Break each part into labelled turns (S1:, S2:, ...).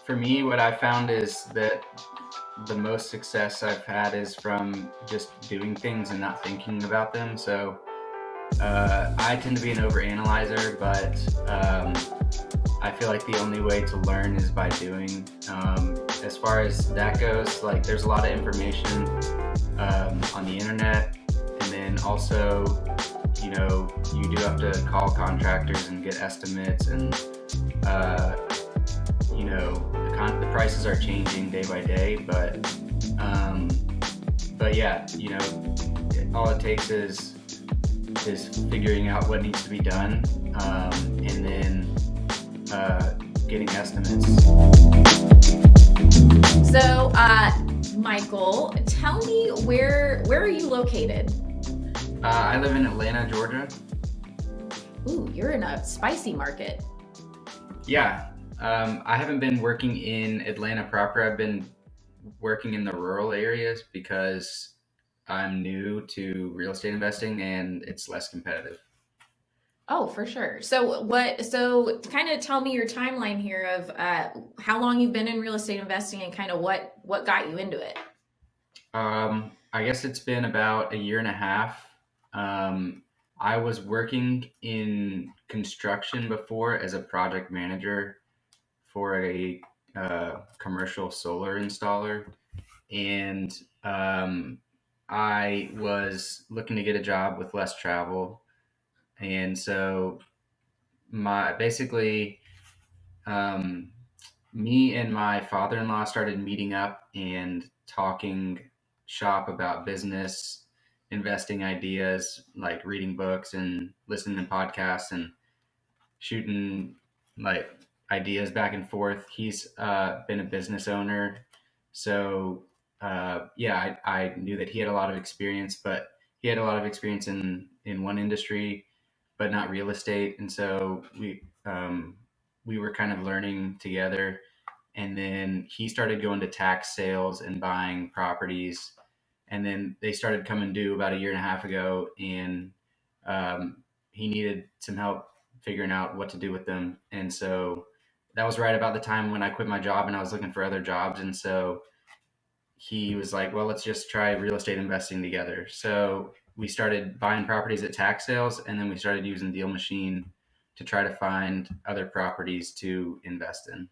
S1: for me, what I found is that the most success I've had is from just doing things and not thinking about them. So I tend to be an overanalyzer, but I feel like the only way to learn is by doing. As far as that goes, like there's a lot of information on the internet, and then also, you do have to call contractors and get estimates, and uh, the prices are changing day by day, um, but yeah, all it takes is figuring out what needs to be done, and then getting estimates.
S2: So, Michael, tell me where are you located?
S1: I live in Atlanta, Georgia.
S2: Ooh, you're in a spicy market.
S1: Yeah, I haven't been working in Atlanta proper. I've been working in the rural areas because I'm new to real estate investing and it's less competitive.
S2: Oh, for sure. So kind of tell me your timeline here of how long you've been in real estate investing and kind of what got you into it.
S1: I guess it's been about a year and a half. Um, I was working in construction before as a project manager for a commercial solar installer, and I was looking to get a job with less travel, and so my basically um, me and my father-in-law started meeting up and talking shop about business, investing ideas, like reading books and listening to podcasts and shooting like ideas back and forth. He's been a business owner, so yeah, I knew that he had a lot of experience, but he had a lot of experience in one industry, but not real estate, and so we were kind of learning together. And then he started going to tax sales and buying properties, and then they started coming due about a year and a half ago, and he needed some help figuring out what to do with them. And so that was right about the time when I quit my job and I was looking for other jobs. And so he was like, well, let's just try real estate investing together. So we started buying properties at tax sales, and then we started using DealMachine to try to find other properties to invest in.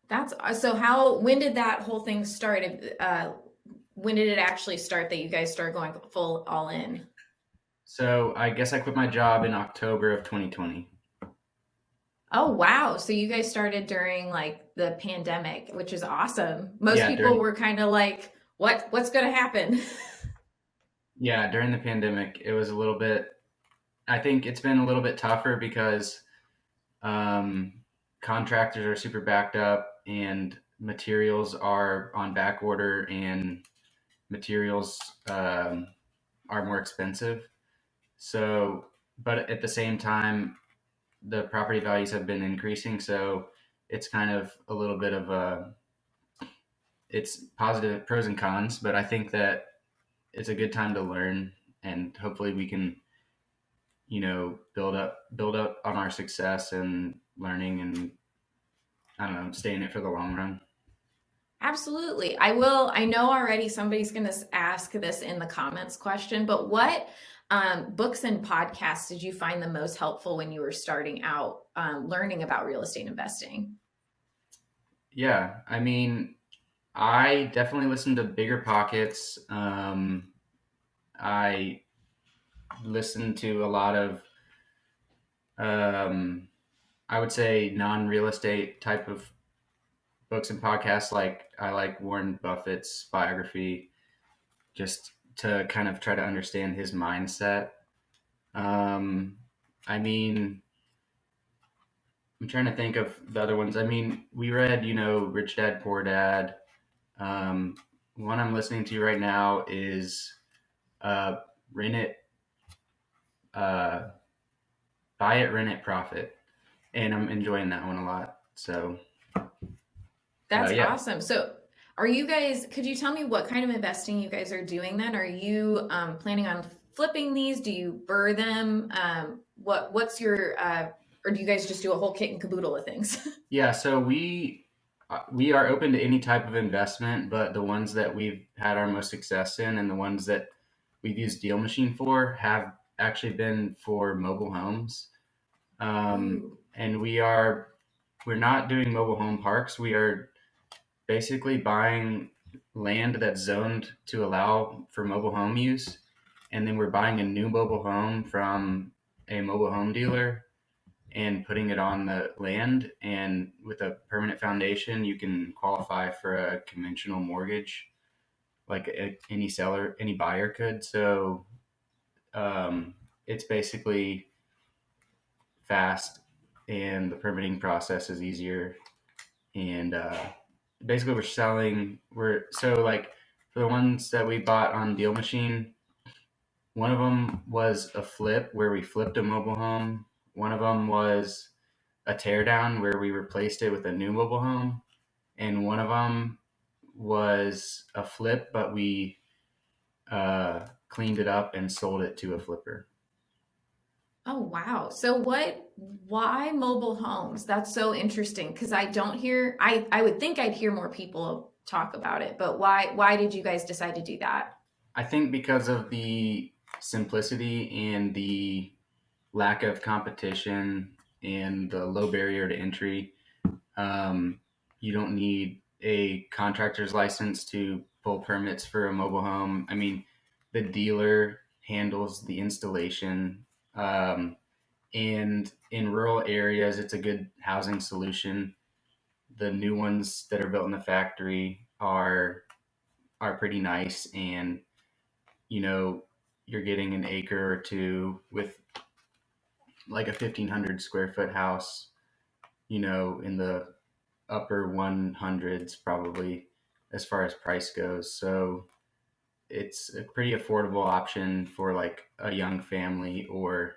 S2: That's so how when did that whole thing start? When did it actually start that you guys start going full all in?
S1: So I guess I quit my job in October of 2020.
S2: Oh wow. So you guys started during like the pandemic, which is awesome. Most
S1: Yeah,
S2: people
S1: during
S2: were kind of like, what's going to happen?
S1: yeah, during the pandemic, it was a little bit. I think it's been a little bit tougher because um, contractors are super backed up and materials are on back order, and materials are more expensive. So, but at the same time, the property values have been increasing. So it's kind of a little bit of a, it's positive pros and cons, but I think that it's a good time to learn, and hopefully we can, build up on our success and learning, and I don't know, stay in it for the long run.
S2: Absolutely. I will. I know already somebody's going to ask this in the comments question, but what books and podcasts did you find the most helpful when you were starting out learning about real estate investing?
S1: Yeah, I mean, I definitely listen to Bigger Pockets. I listen to a lot of, um, I would say, non-real estate type of books and podcasts. Like I like Warren Buffett's biography, just to kind of try to understand his mindset. Um, I mean, I'm trying to think of the other ones. I mean, we read, Rich Dad Poor Dad. Um, One I'm listening to right now is uh, Rent It, uh, Buy It, Rent It, Profit, and I'm enjoying that one a lot. So,
S2: That's
S1: yeah.
S2: awesome. So, are you guys, could you tell me what kind of investing you guys are doing then? Are you planning on flipping these? Do you burr them? What's your, or do you guys just do a whole kit and caboodle of things?
S1: Yeah, so we We are open to any type of investment, but the ones that we've had our most success in and the ones that we've used DealMachine for have actually been for mobile homes.
S2: Ooh.
S1: And we're not doing mobile home parks. We are basically buying land that's zoned to allow for mobile home use, and then we're buying a new mobile home from a mobile home dealer and putting it on the land. And with a permanent foundation, you can qualify for a conventional mortgage, like any buyer could. So it's basically fast, and the permitting process is easier. And basically, We're so like for the ones that we bought on Deal Machine, one of them was a flip where we flipped a mobile home. One of them was a teardown where we replaced it with a new mobile home, and one of them was a flip, but we cleaned it up and sold it to a flipper.
S2: Oh, wow. So why mobile homes? That's so interesting because I don't hear, I would think I'd hear more people talk about it, but why did you guys decide to do that?
S1: I think because of the simplicity and the lack of competition and the low barrier to entry. Um, you don't need a contractor's license to pull permits for a mobile home. I mean, the dealer handles the installation. And in rural areas, it's a good housing solution. The new ones that are built in the factory are pretty nice, and you know you're getting an acre or two with like a 1,500 square foot house. In the upper 100s probably as far as price goes. So it's a pretty affordable option for like a young family or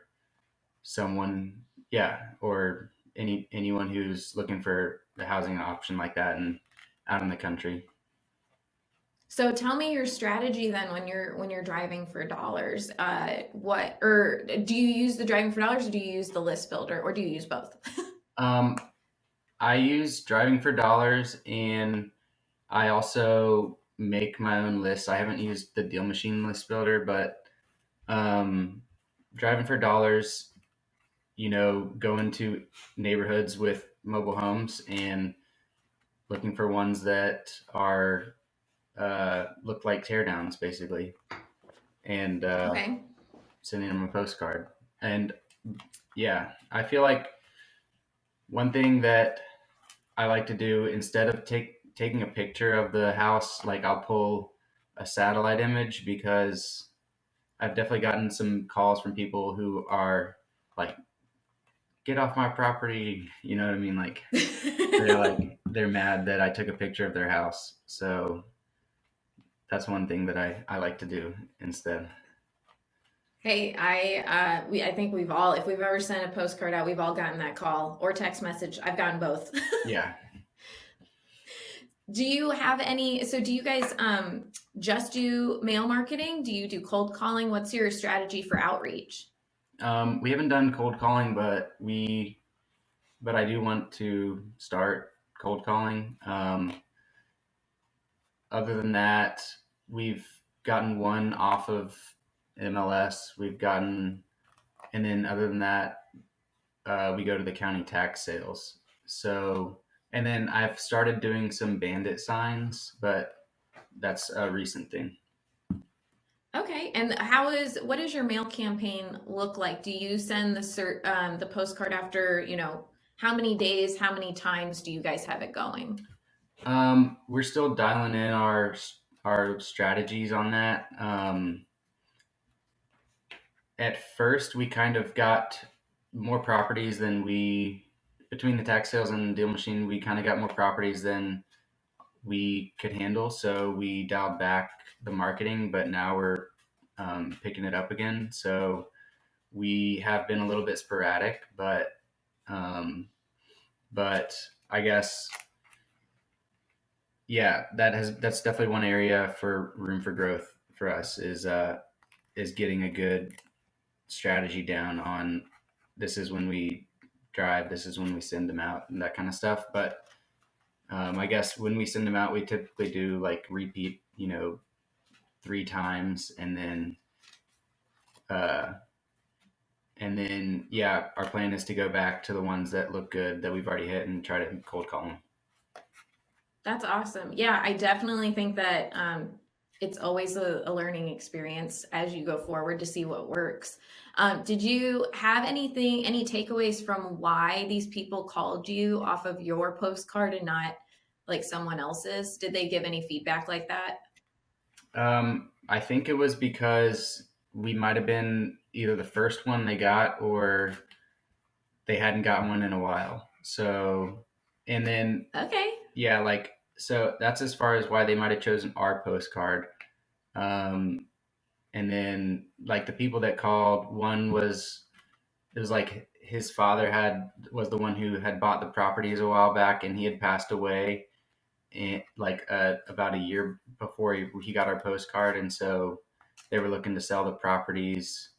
S1: someone, yeah, or anyone who's looking for the housing option like that and out in the country.
S2: So tell me your strategy then when you're driving for dollars. What or do you use the driving for dollars or do you use the list builder or do you use both?
S1: Um, I use driving for dollars, and I also make my own lists. I haven't used the Deal Machine list builder, but um, driving for dollars, go into neighborhoods with mobile homes and looking for ones that are look like teardowns, basically, and
S2: Okay.
S1: sending them a postcard. And yeah, I feel like one thing that I like to do instead of taking a picture of the house, like I'll pull a satellite image because I've definitely gotten some calls from people who are like, "Get off my property," you know what I mean? They're mad that I took a picture of their house. So that's one thing that I like to do instead.
S2: Hey, I think we've all, if we've ever sent a postcard out, we've all gotten that call or text message. I've gotten both.
S1: Yeah.
S2: Do you have any, so do you guys just do mail marketing? Do you do cold calling? What's your strategy for outreach?
S1: We haven't done cold calling, but I do want to start cold calling. Other than that, we've gotten one off of MLS. And then other than that, we go to the county tax sales. So, and then I've started doing some bandit signs, but that's a recent thing.
S2: Okay, and what does your mail campaign look like? Do you send the postcard after, how many days, how many times do you guys have it going?
S1: We're still dialing in our strategies on that. At first, we kind of got more properties than we between the tax sales and deal machine. We kind of got more properties than we could handle, so we dialed back the marketing. But now we're picking it up again. So we have been a little bit sporadic, um, but I guess yeah, that's definitely one area for room for growth for us is getting a good strategy down on this is when we drive, this is when we send them out, and that kind of stuff. But I guess when we send them out, we typically do like repeat, 3 times, uh, yeah, our plan is to go back to the ones that look good that we've already hit and try to cold call them.
S2: That's awesome. Yeah, I definitely think that it's always a learning experience as you go forward to see what works. Did you have any takeaways from why these people called you off of your postcard and not like someone else's? Did they give any feedback like that?
S1: I think it was because we might have been either the first one they got or they hadn't gotten one in a while. So, and then,
S2: Okay.
S1: yeah, like, so that's as far as why they might have chosen our postcard. Um, and then, like, the people that called, it was like his father was the one who had bought the properties a while back and he had passed away like about a year before he got our postcard, and so they were looking to sell the properties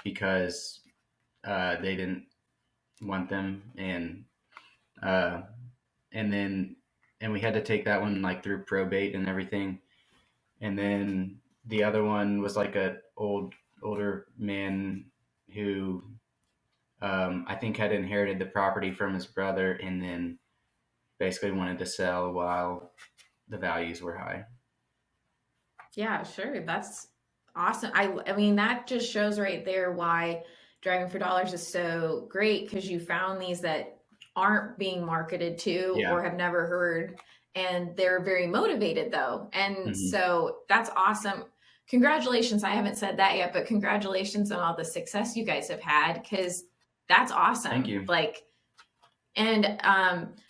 S1: because they didn't want them, uh, and then and we had to take that one like through probate and everything, and then the other one was like a older man who I think had inherited the property from his brother, and then basically wanted to sell while the values were high.
S2: Yeah, sure. That's awesome. I mean, that just shows right there why Driving for Dollars is so great because you found these that aren't being marketed to
S1: Yeah.
S2: or have never heard, and they're very motivated though. And
S1: Hmm.
S2: so that's awesome. Congratulations. I haven't said that yet, but congratulations on all the success you guys have had because that's
S1: Thank
S2: awesome.
S1: you.
S2: Like, and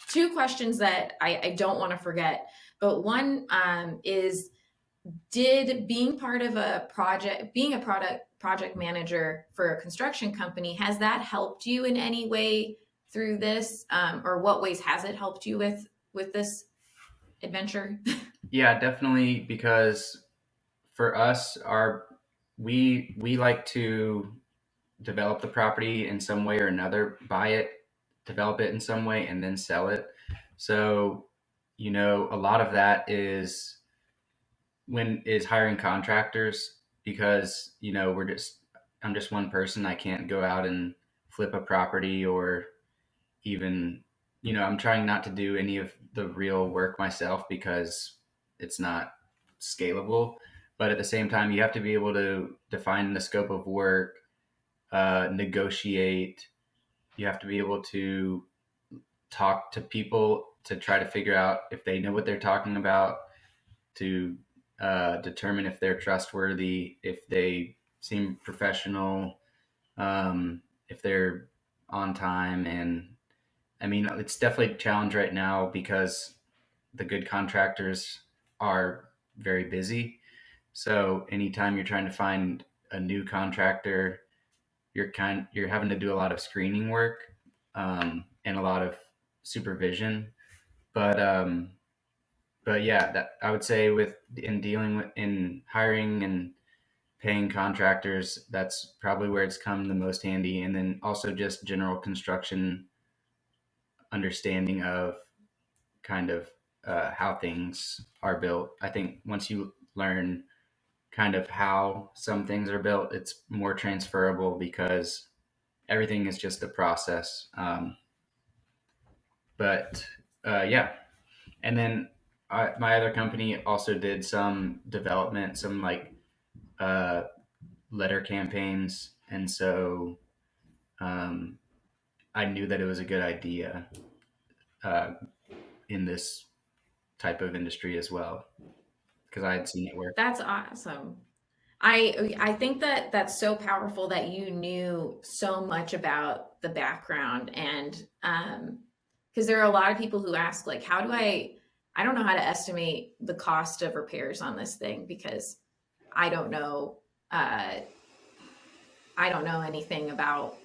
S2: two questions that I don't want to forget, but one is did being part of a project, being a project manager for a construction company, has that helped you in any way through this, or what ways has it helped you with this adventure?
S1: Yeah, definitely. Because for us, we like to develop the property in some way or another, buy it, develop it in some way, and then sell it. So, a lot of that is hiring contractors because I'm just one person. I can't go out and flip a property or even I'm trying not to do any of the real work myself because it's not scalable, but at the same time you have to be able to define the scope of work, negotiate. You have to be able to talk to people to try to figure out if they know what they're talking about, to determine if they're trustworthy, if they seem professional, if they're on time. And I mean, it's definitely a challenge right now because the good contractors are very busy. So anytime you're trying to find a new contractor, you're having to do a lot of screening work, and a lot of supervision. But yeah, that I would say with in dealing with in hiring and paying contractors, that's probably where it's come the most handy. And then also just general construction understanding of kind of how things are built. I think once you learn kind of how some things are built, it's more transferable because everything is just a process. But yeah, and then my other company also did some development, some like uh, letter campaigns, and so um, I knew that it was a good idea uh, in this type of industry as well because I had seen it work.
S2: That's awesome. I think that that's so powerful that you knew so much about the background, and because there are a lot of people who ask like how do I don't know how to estimate the cost of repairs on this thing because I don't know uh I don't know anything about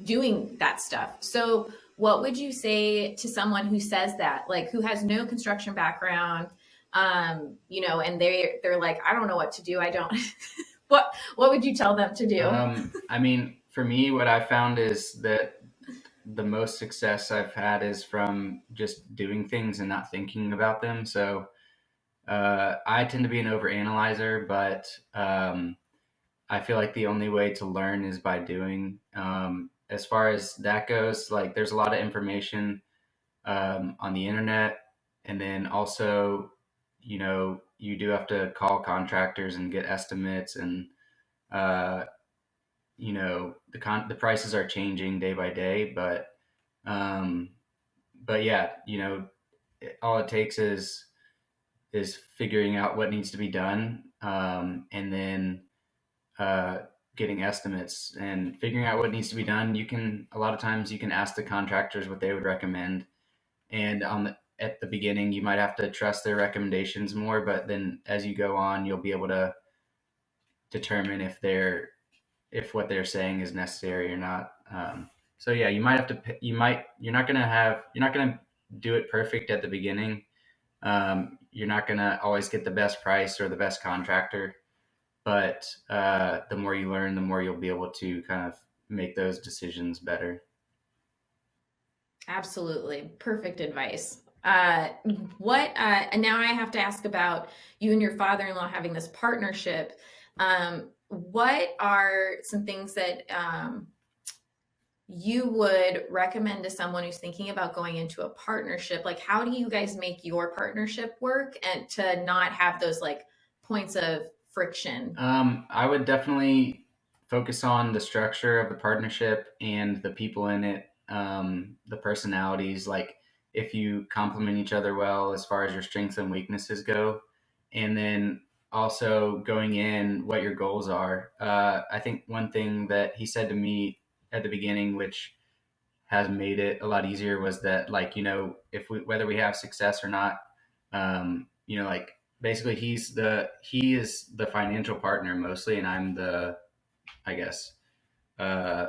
S2: doing that stuff. So what would you say to someone who says that, like who has no construction background, and they're like, I don't know what to do. I don't what would you tell them to do?
S1: I mean, for me, what I found is that the most success I've had is from just doing things and not thinking about them. So I tend to be an overanalyzer, but I feel like the only way to learn is by doing. As far as that goes, like there's a lot of information on the internet, and then also, you do have to call contractors and get estimates, and uh, the prices are changing day by day, um, but yeah, all it takes is figuring out what needs to be done, and then uh, getting estimates and figuring out what needs to be done. You can a lot of times you can ask the contractors what they would recommend, and at the beginning you might have to trust their recommendations more, but then as you go on, you'll be able to determine if what they're saying is necessary or not. So yeah, you might have to you're not gonna do it perfect at the beginning. You're not gonna always get the best price or the best contractor, but the more you learn, the more you'll be able to kind of make those decisions better.
S2: Absolutely. Perfect advice. And now I have to ask about you and your father-in-law having this partnership. What are some things that you would recommend to someone who's thinking about going into a partnership? Like, how do you guys make your partnership work and to not have those like points of friction?
S1: I would definitely focus on the structure of the partnership and the people in it, the personalities, like if you complement each other well as far as your strengths and weaknesses go. And then also going in what your goals are. I think one thing that he said to me at the beginning, which has made it a lot easier, was that, like, if we whether we have success or not, like basically he is the financial partner mostly, and I'm the, I guess, uh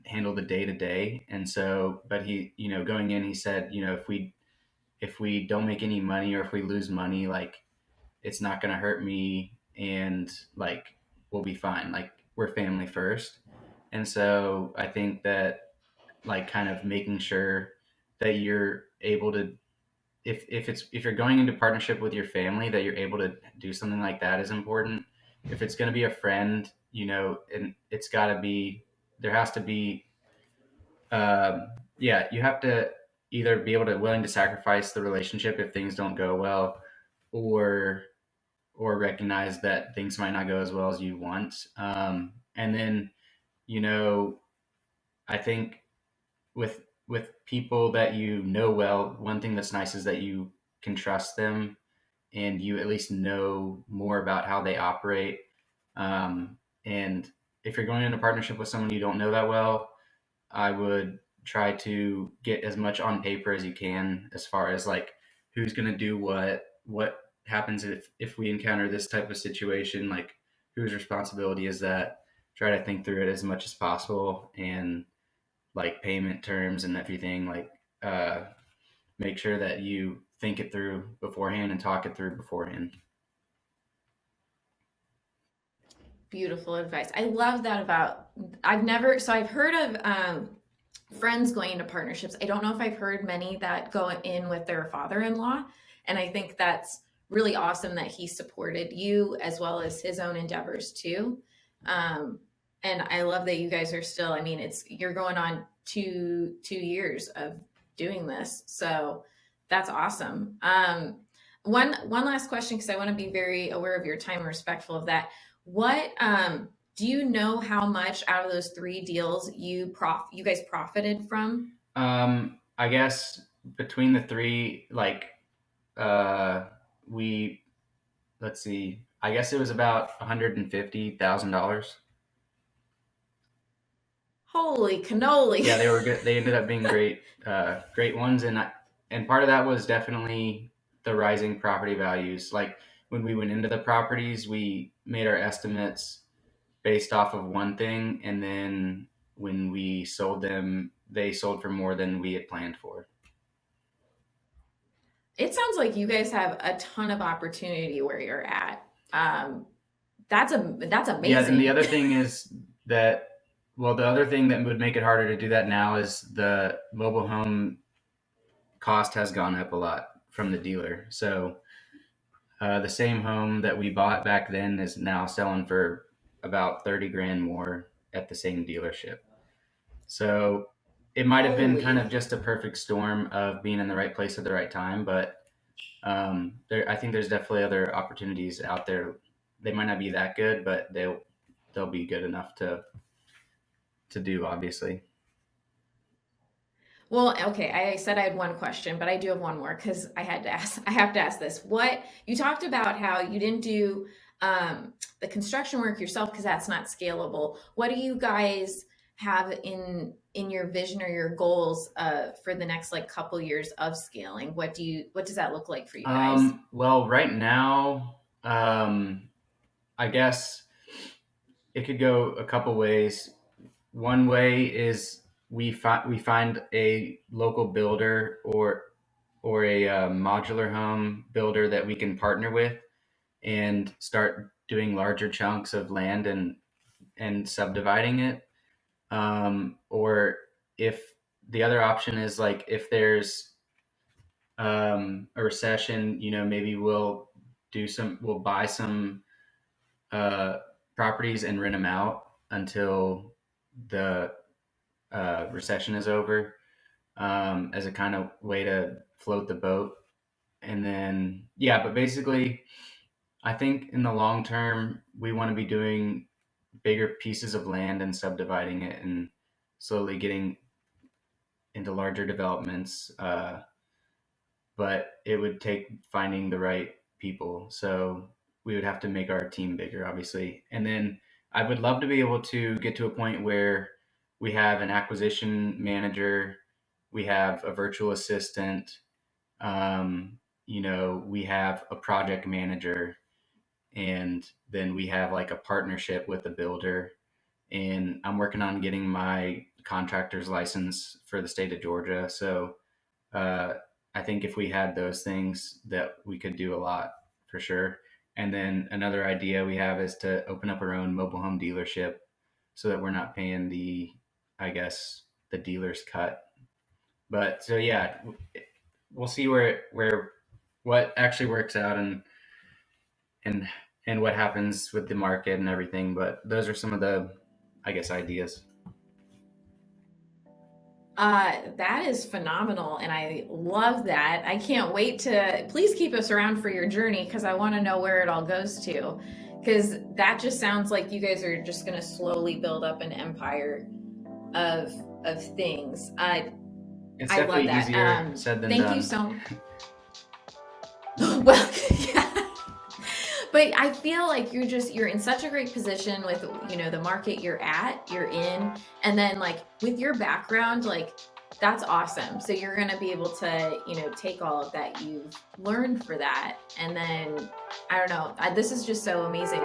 S1: handle the day to day. And so, but he, going in, he said, if we don't make any money or if we lose money, like it's not going to hurt me, and like we'll be fine, like we're family first. And so I think that, like, kind of making sure that you're able to, if you're going into partnership with your family, that you're able to do something like that is important. If it's going to be a friend, and it's got to be, there has to be, yeah, you have to either be able to willing to sacrifice the relationship if things don't go well, or recognize that things might not go as well as you want. And then, you know I think with people that well, one thing that's nice is that you can trust them, and you at least know more about how they operate. And if you're going into partnership with someone you don't know that well, I would try to get as much on paper as you can, as far as like who's going to do what happens if we encounter this type of situation, like whose responsibility is that. Try to think through it as much as possible, and like payment terms and everything, like uh, make sure that you think it through beforehand and talk it through beforehand.
S2: Beautiful advice. I love that about, I've heard of friends going into partnerships. I don't know if I've heard many that go in with their father-in-law. And I think that's really awesome that he supported you as well as his own endeavors too. Um, and I love that you guys are still, I mean, you're going on two years of doing this. So that's awesome. One last question, because I want to be very aware of your time and respectful of that. What do you know how much out of those three deals you guys profited from?
S1: I guess between the three, like uh, we let's see, I guess it was about $150,000.
S2: Holy cannoli.
S1: Yeah, they were good. They ended up being great ones, and part of that was definitely the rising property values. Like when we went into the properties, we made our estimates based off of one thing, and then when we sold them, they sold for more than we had planned for.
S2: It sounds like you guys have a ton of opportunity where you're at. Um, that's
S1: Yeah, and the
S2: amazing.
S1: other thing is that Well, the other thing that would make it harder to do that now is the mobile home cost has gone up a lot from the dealer. So the same home that we bought back then is now selling for about 30 grand more at the same dealership. So it might have been kind of
S2: Holy.
S1: just a perfect storm of being in the right place at the right time, but I think there's definitely other opportunities out there. They might not be that good, but they'll be good enough to do, obviously.
S2: Well, okay, I said I had one question, but I do have one more because I have to ask this. What you talked about how you didn't do the construction work yourself because that's not scalable. What do you guys have in your vision or your goals for the next like couple years of scaling? What does that look like for you guys?
S1: Well, right now, I guess it could go a couple ways. One way is we find a local builder or a modular home builder that we can partner with and start doing larger chunks of land and subdividing it. Or if the other option is like if there's a recession, maybe we'll buy some uh, properties and rent them out until the recession is over, as a kind of way to float the boat. And then, yeah, but basically, I think in the long term, we want to be doing bigger pieces of land and subdividing it and slowly getting into larger developments. But it would take finding the right people. So we would have to make our team bigger, obviously. And then I would love to be able to get to a point where we have an acquisition manager, we have a virtual assistant, we have a project manager, and then we have like a partnership with a builder. And I'm working on getting my contractor's license for the state of Georgia. So uh, I think if we had those things, that we could do a lot for sure. And then another idea we have is to open up our own mobile home dealership so that we're not paying I guess, the dealer's cut. But so yeah, we'll see where what actually works out and and what happens with the market and everything. But those are some of the, I guess, ideas.
S2: That is phenomenal, and I love that. I can't wait to please keep us around for your journey because I want to know where it all goes to. Because that just sounds like you guys are just going to slowly build up an empire of of things.
S1: It's
S2: I love
S1: definitely
S2: that.
S1: easier said than
S2: Thank you
S1: done.
S2: so. Well, yeah. But I feel like you're in such a great position with the market you're in, and then like with your background, like that's awesome. So you're gonna be able to take all of that you've learned for that, and then I don't know. This is just so amazing.